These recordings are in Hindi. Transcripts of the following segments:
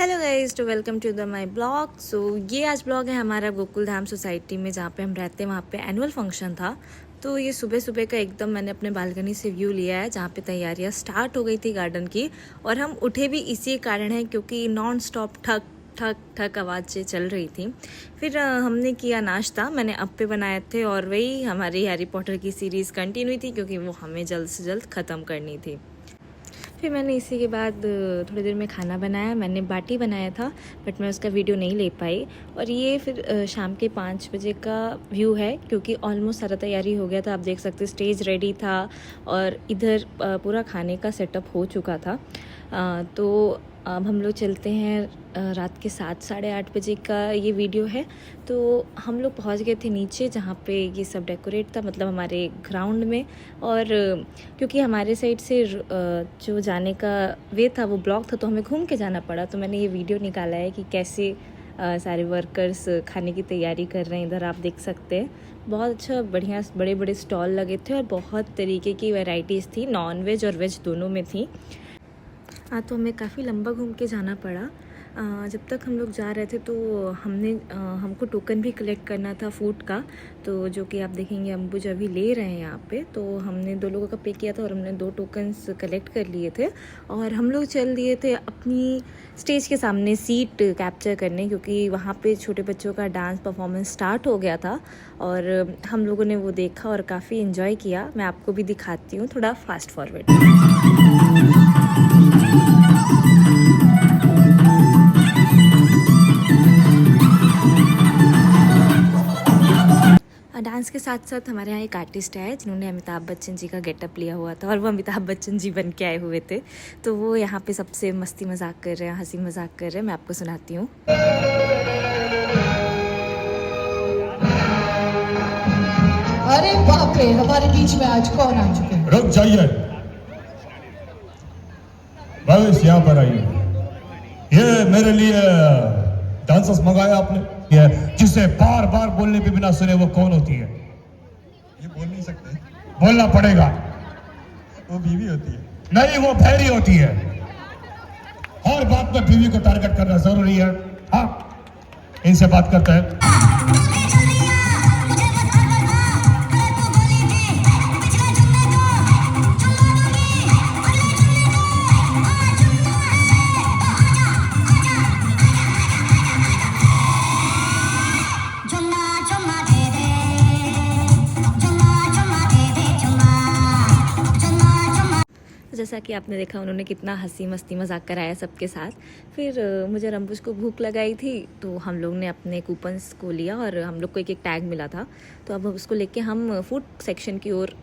हेलो गाइस, तो welcome to the my blog. So ये आज ब्लॉग है हमारा गोकुल धाम सोसाइटी में जहाँ पे हम रहते हैं। वहाँ पे एनुअल फंक्शन था, तो ये सुबह सुबह का एकदम मैंने अपने बालकनी से व्यू लिया है जहाँ पे तैयारियाँ स्टार्ट हो गई थी गार्डन की। और हम उठे भी इसी कारण है क्योंकि नॉन स्टॉप ठक ठक ठक आवाज़ चल रही थी। फिर हमने किया नाश्ता, मैंने अप्पे बनाए थे और वही हमारी हैरी पॉटर की सीरीज़ कंटिन्यू थी क्योंकि वो हमें जल्द से जल्द ख़त्म करनी थी। फिर मैंने इसी के बाद थोड़ी देर में खाना बनाया। मैंने बाटी बनाया था बट मैं उसका वीडियो नहीं ले पाई। और ये फिर शाम के 5 बजे का व्यू है क्योंकि ऑलमोस्ट सारा तैयारी हो गया था। आप देख सकते स्टेज रेडी था और इधर पूरा खाने का सेटअप हो चुका था। तो अब हम लोग चलते हैं। रात के 7-8:30 बजे का ये वीडियो है। तो हम लोग पहुंच गए थे नीचे जहाँ पे ये सब डेकोरेट था, मतलब हमारे ग्राउंड में। और क्योंकि हमारे साइड से जो जाने का वे था वो ब्लॉक था, तो हमें घूम के जाना पड़ा। तो मैंने ये वीडियो निकाला है कि कैसे सारे वर्कर्स खाने की तैयारी कर रहे हैं। इधर आप देख सकते हैं बहुत अच्छा बढ़िया बड़े बड़े स्टॉल लगे थे और बहुत तरीके की वैरायटीज़ थी, नॉन वेज और वेज दोनों में थी। तो हमें काफ़ी लंबा घूम के जाना पड़ा। जब तक हम लोग जा रहे थे तो हमको टोकन भी कलेक्ट करना था फूड का, तो जो कि आप देखेंगे अम्बू जो अभी ले रहे हैं यहाँ पे। तो हमने 2 लोगों का पे किया था और हमने 2 टोकन्स कलेक्ट कर लिए थे और हम लोग चल दिए थे अपनी स्टेज के सामने सीट कैप्चर करने, क्योंकि वहाँ पे छोटे बच्चों का डांस परफॉर्मेंस स्टार्ट हो गया था और हम लोगों ने वो देखा और काफ़ी इन्जॉय किया। मैं आपको भी दिखाती हूँ, थोड़ा फास्ट फॉरवर्ड। डांस के साथ साथ हमारे यहाँ एक आर्टिस्ट है जिन्होंने अमिताभ बच्चन जी का गेटअप लिया हुआ था और वो अमिताभ बच्चन जी बन के आए हुए थे। तो वो यहाँ पे सबसे मस्ती मजाक कर रहे हैं, हंसी मजाक कर रहे हैं। मैं आपको सुनाती हूँ। अरे बाप रे, हमारे बीच में आज कौन आ चुके हैं? रुक जाइए, बस यहाँ पर आइए। ये मेरे लिए डांसर्स मंगाया आपने, ये जिसे बार बार बोलने पे बिना सुने वो कौन होती है? ये बोल नहीं सकते, बोलना पड़ेगा। वो बीवी होती है। नहीं, वो भैरी होती है। हर बात में बीवी को टारगेट करना जरूरी है। हाँ, इनसे बात करते हैं। जैसा कि आपने देखा उन्होंने कितना हंसी मस्ती मजाक कराया सबके साथ। फिर मुझे और अंबुज को भूख लगाई थी तो हम लोग ने अपने कूपन्स को लिया और हम लोग को एक टैग मिला था, तो अब उसको लेके हम फूड सेक्शन की ओर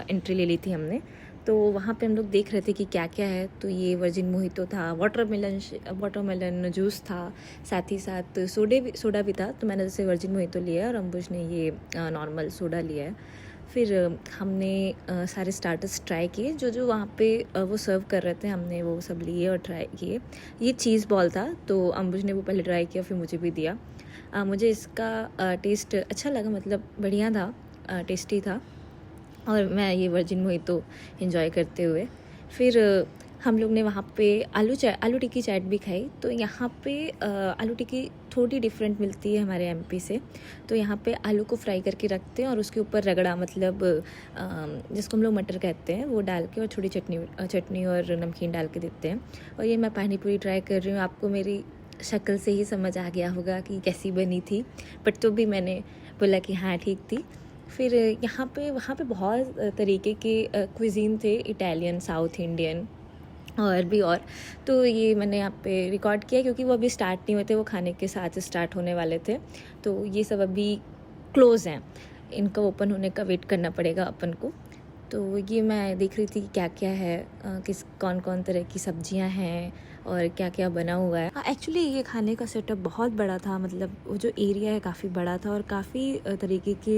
एंट्री ले ली थी हमने। तो वहाँ पे हम लोग देख रहे थे कि क्या क्या है। तो ये वर्जिन मोहितो था, वाटरमेलन जूस था, साथ ही साथ सोडा भी था। तो मैंने जैसे वर्जिन मोहितो लिया और अंबुज ने ये नॉर्मल सोडा लिया है। फिर हमने सारे स्टार्टर्स ट्राई किए जो वहाँ पे वो सर्व कर रहे थे, हमने वो सब लिए और ट्राई किए। ये चीज़ बॉल था, तो अंबुज ने वो पहले ट्राई किया फिर मुझे भी दिया। मुझे इसका टेस्ट अच्छा लगा, मतलब बढ़िया था, टेस्टी था और मैं ये वर्जिन मोहितो एंजॉय करते हुए फिर हम लोग ने वहाँ पे आलू टिक्की चाट भी खाई। तो यहाँ पे आलू टिक्की थोड़ी डिफरेंट मिलती है हमारे एमपी से। तो यहाँ पे आलू को फ्राई करके रखते हैं और उसके ऊपर रगड़ा, मतलब जिसको हम लोग मटर कहते हैं, वो डाल के और थोड़ी चटनी और नमकीन डाल के देते हैं। और ये मैं पानी पूरी ट्राई कर रही हूँ। आपको मेरी शक्ल से ही समझ आ गया होगा कि कैसी बनी थी, बट तो भी मैंने बोला कि हाँ ठीक थी। फिर वहाँ पे बहुत तरीके के क्विज़ीन थे, इटालियन, साउथ इंडियन और तो ये मैंने यहाँ पे रिकॉर्ड किया क्योंकि वो अभी स्टार्ट नहीं हुए थे, वो खाने के साथ स्टार्ट होने वाले थे। तो ये सब अभी क्लोज़ हैं, इनका ओपन होने का वेट करना पड़ेगा अपन को। तो ये मैं देख रही थी कि क्या क्या है, कौन कौन तरह की सब्जियां हैं और क्या क्या बना हुआ है। एक्चुअली ये खाने का सेटअप बहुत बड़ा था, मतलब वो जो एरिया है काफ़ी बड़ा था और काफ़ी तरीके के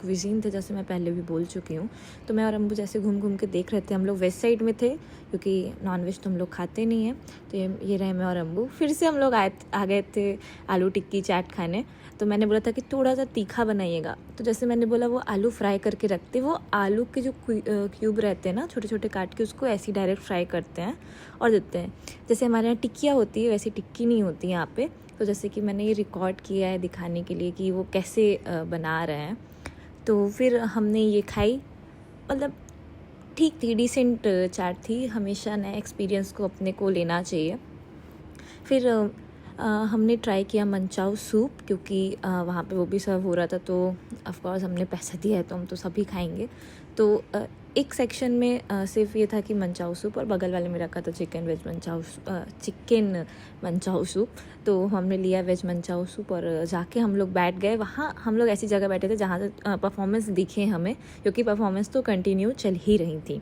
क्विज़ीन थे, जैसे मैं पहले भी बोल चुकी हूँ। तो मैं और अम्बू जैसे घूम घूम के देख रहे थे। हम लोग वेस्ट साइड में थे क्योंकि नॉनवेज तो हम लोग खाते नहीं हैं। तो ये रहे मैं और अम्बू। फिर से हम लोग आ गए थे आलू टिक्की चाट खाने। तो मैंने बोला था कि थोड़ा सा तीखा बनाइएगा। तो जैसे मैंने बोला वो आलू फ्राई करके रखते, वो आलू के जो क्यूब रहते हैं ना छोटे छोटे काट के, उसको ऐसे ही डायरेक्ट फ्राई करते हैं और देते हैं। जैसे जैसे हमारे यहाँ टिक्कियाँ होती है वैसे टिक्की नहीं होती यहाँ पे। तो जैसे कि मैंने ये रिकॉर्ड किया है दिखाने के लिए कि वो कैसे बना रहे हैं। तो फिर हमने ये खाई, मतलब ठीक थी, डिसेंट चाट थी। हमेशा नए एक्सपीरियंस को अपने को लेना चाहिए। फिर हमने ट्राई किया मंचाऊ सूप, क्योंकि वहाँ पे वो भी सर्व हो रहा था, तो ऑफकोर्स हमने पैसा दिया है तो हम तो सभी खाएंगे। तो एक सेक्शन में सिर्फ ये था कि मंचाऊ सूप, और बगल वाले में रखा था चिकन मंचाऊ सूप। तो हमने लिया वेज मंचाऊ सूप और जाके हम लोग बैठ गए। वहाँ हम लोग ऐसी जगह बैठे थे जहाँ से परफॉर्मेंस दिखे हमें, क्योंकि परफॉर्मेंस तो कंटिन्यू चल ही रही थी।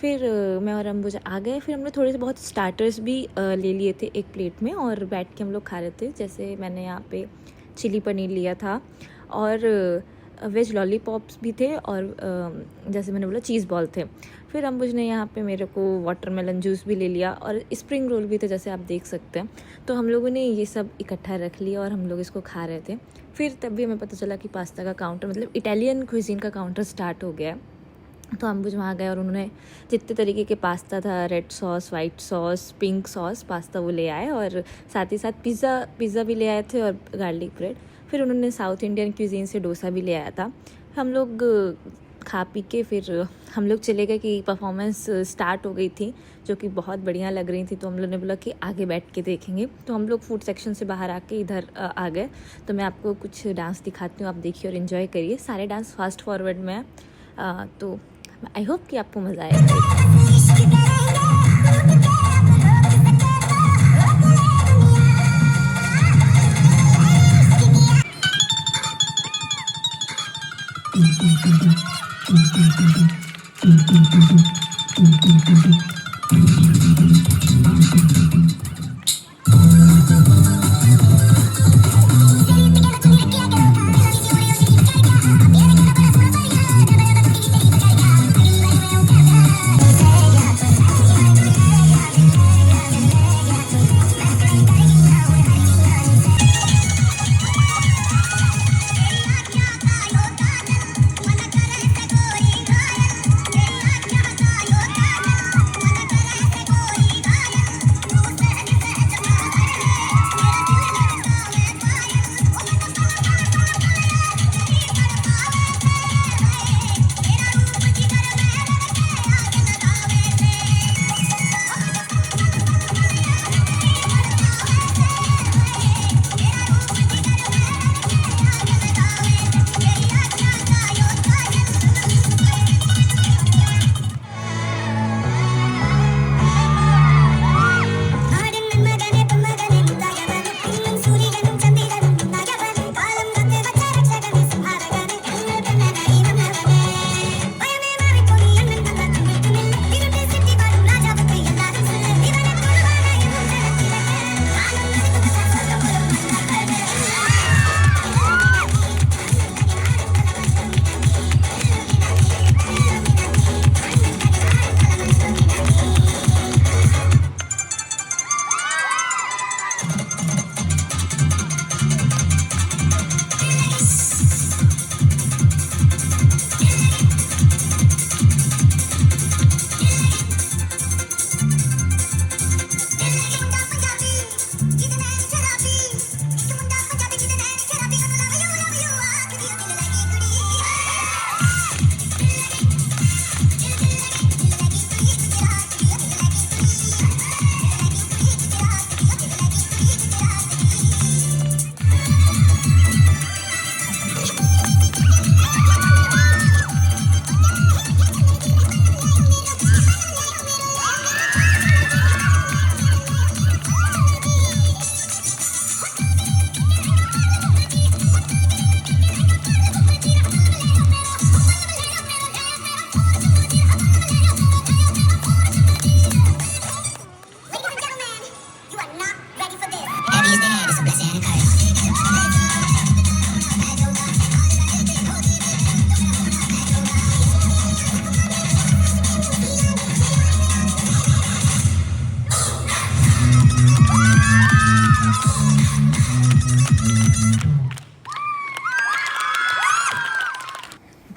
फिर मैं और अंबुजा आ गए। फिर हमने थोड़े से बहुत स्टार्टर्स भी ले लिए थे एक प्लेट में, और बैठ के हम लोग खा रहे थे। जैसे मैंने यहाँ पे चिली पनीर लिया था, और वेज लॉलीपॉप्स भी थे, और जैसे मैंने बोला चीज़ बॉल थे। फिर अंबुज ने यहाँ पे मेरे को वाटरमेलन जूस भी ले लिया, और स्प्रिंग रोल भी थे जैसे आप देख सकते हैं। तो हम लोगों ने ये सब इकट्ठा रख लिया और हम लोग इसको खा रहे थे। फिर तब भी हमें पता चला कि पास्ता का काउंटर, मतलब इटालियन क्विजीन का काउंटर स्टार्ट हो गया। तो अंबुज वहाँ गए और उन्होंने जितने तरीके के पास्ता था, red sauce, white sauce, pink sauce pasta, वो ले आए, और साथ ही साथ पिज़्ज़ा भी ले आए थे और गार्लिक ब्रेड। फिर उन्होंने साउथ इंडियन क्यूजीन से डोसा भी ले आया था। हम लोग खा पी के फिर हम लोग चले गए कि परफॉर्मेंस स्टार्ट हो गई थी, जो कि बहुत बढ़िया लग रही थी। तो हम लोग ने बोला कि आगे बैठ के देखेंगे। तो हम लोग फूड सेक्शन से बाहर आके इधर आ गए। तो मैं आपको कुछ डांस दिखाती हूँ, आप देखिए और इन्जॉय करिए। सारे डांस फास्ट फॉरवर्ड में है, तो आई होप कि आपको मज़ा आएगा।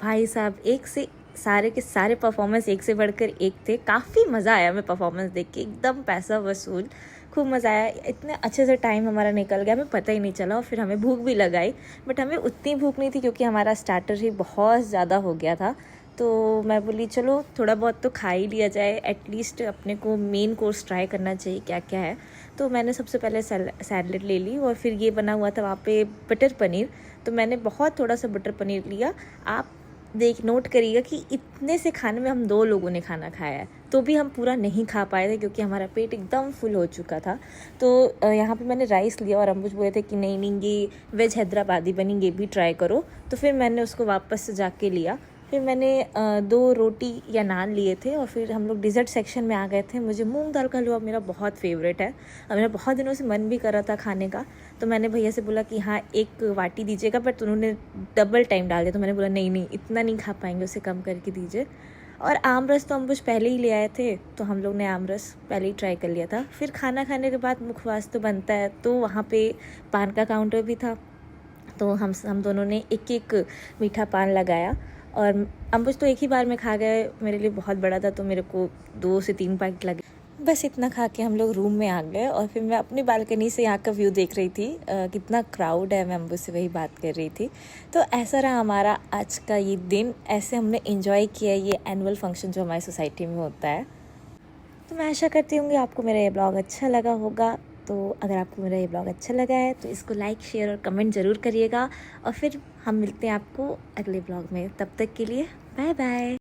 भाई साहब एक से सारे के सारे परफॉर्मेंस एक से बढ़कर एक थे। काफ़ी मज़ा आया हमें परफॉर्मेंस देख के, एकदम पैसा वसूल, खूब मज़ा आया, इतने अच्छे से टाइम हमारा निकल गया, हमें पता ही नहीं चला। और फिर हमें भूख भी लगाई, बट हमें उतनी भूख नहीं थी क्योंकि हमारा स्टार्टर ही बहुत ज़्यादा हो गया था। तो मैं बोली चलो थोड़ा बहुत तो खा ही लिया जाए, एटलीस्ट अपने को मेन कोर्स ट्राई करना चाहिए क्या क्या है। तो मैंने सबसे पहले सैलेड ले ली और फिर ये बना हुआ था वहाँ पे बटर पनीर, तो मैंने बहुत थोड़ा सा बटर पनीर लिया। आप नोट करिएगा कि इतने से खाने में हम 2 लोगों ने खाना खाया है, तो भी हम पूरा नहीं खा पाए थे क्योंकि हमारा पेट एकदम फुल हो चुका था। तो यहाँ पे मैंने राइस लिया और अंबुज बोले थे कि नहीं ये वेज हैदराबादी बनी, ये भी ट्राई करो। तो फिर मैंने उसको वापस से जाके लिया। फिर मैंने 2 रोटी या नान लिए थे और फिर हम लोग डिज़र्ट सेक्शन में आ गए थे। मुझे मूंग दाल का हलवा मेरा बहुत फेवरेट है और मेरा बहुत दिनों से मन भी कर रहा था खाने का। तो मैंने भैया से बोला कि हाँ 1 वाटी दीजिएगा, बट उन्होंने डबल टाइम डाल दिया। तो मैंने बोला नहीं इतना नहीं खा पाएंगे, उसे कम करके दीजिए। और आम रस तो हम कुछ पहले ही ले आए थे, तो हम लोग ने आम रस पहले ही ट्राई कर लिया था। फिर खाना खाने के बाद मुखवास तो बनता है, तो वहाँ पे पान का काउंटर भी था, तो हम दोनों ने एक मीठा पान लगाया। और अंबुज तो एक ही बार में खा गए, मेरे लिए बहुत बड़ा था तो मेरे को 2 से 3 पैकेट लगे। बस इतना खा के हम लोग रूम में आ गए और फिर मैं अपनी बालकनी से यहाँ का व्यू देख रही थी, कितना क्राउड है, मैं अंबुज से वही बात कर रही थी। तो ऐसा रहा हमारा आज का ये दिन, ऐसे हमने एंजॉय किया ये एनुअल फंक्शन जो हमारी सोसाइटी में होता है। तो मैं आशा करती हूँ कि आपको मेरा ये ब्लॉग अच्छा लगा होगा। तो अगर आपको मेरा ये ब्लॉग अच्छा लगा है तो इसको लाइक शेयर और कमेंट ज़रूर करिएगा। और फिर हम मिलते हैं आपको अगले ब्लॉग में, तब तक के लिए बाय बाय।